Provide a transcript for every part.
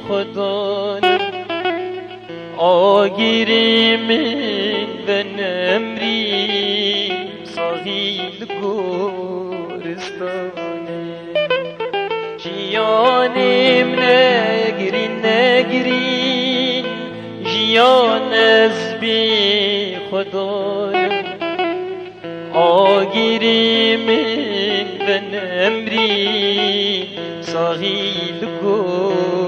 خدانم آگیریمین و نمریم ساحیل گورستانه جیانیم نگرین جیان از بی خدانم آگیریمین و نمریم ساحیل گورستانه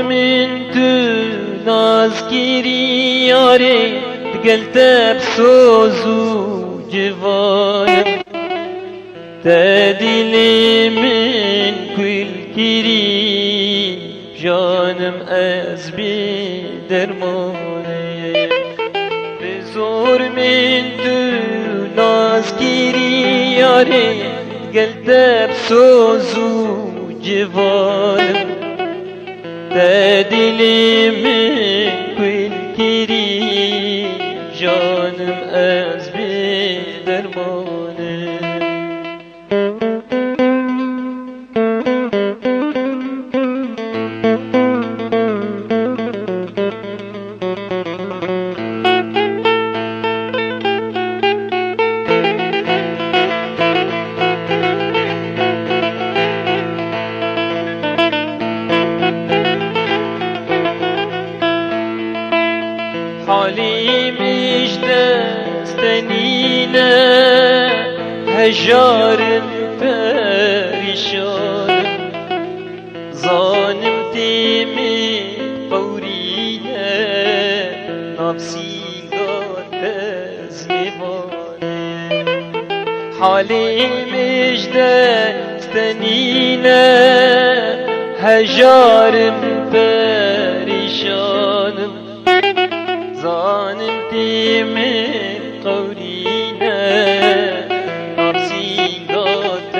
من تو نازگیری یاری قلت بسوزو جوانم تدیلی من کل گیری جانم از بی درمانه بزور من تو نازگیری یاری قلت بسوزو جوانم تدیلی من کل گیری جانم از بی درمانه حالیم دستنینه هجارم پریشانم زانم تیمی قورینه نفسیگات از میوانه حالیم دستنینه هجارم پریشانم زانم تیمی قورینه نفسیگات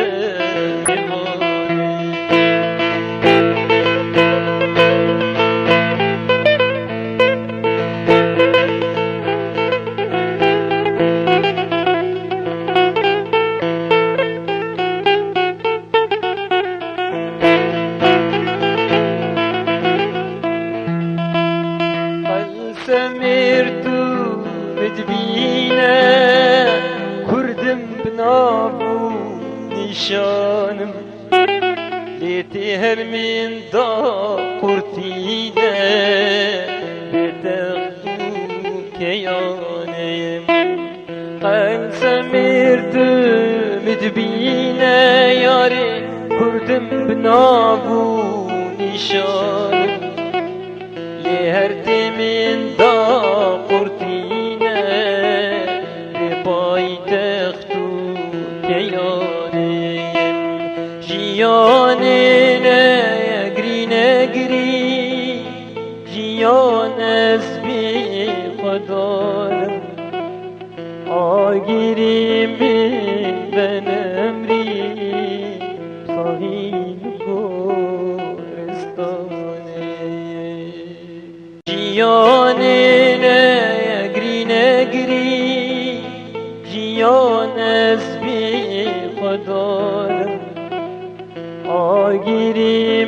سمرتو مدبینه کردم بنابو نشانم لیتی هر من دا قرتینه بتغتو کیانیم قل سمرتو مدبینه یاری کردم بنابو نشانم هر من دا قرتینه به پای تختو کیانیم جیانه نگری جیان از بی خدانم آگیری من بنمری ساحیل گورستانه جیانه نگری جیان از بی خدانم آگیری